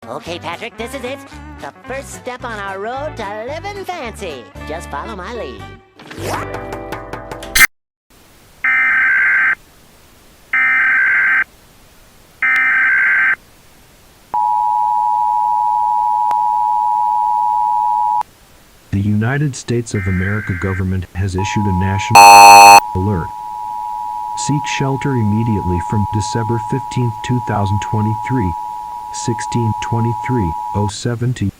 Okay, Patrick, this is it. The first step on our road to living fancy. Just follow my lead. The United States of America government has issued a national alert. Seek shelter immediately from December 15, 2023, 16:23:07 to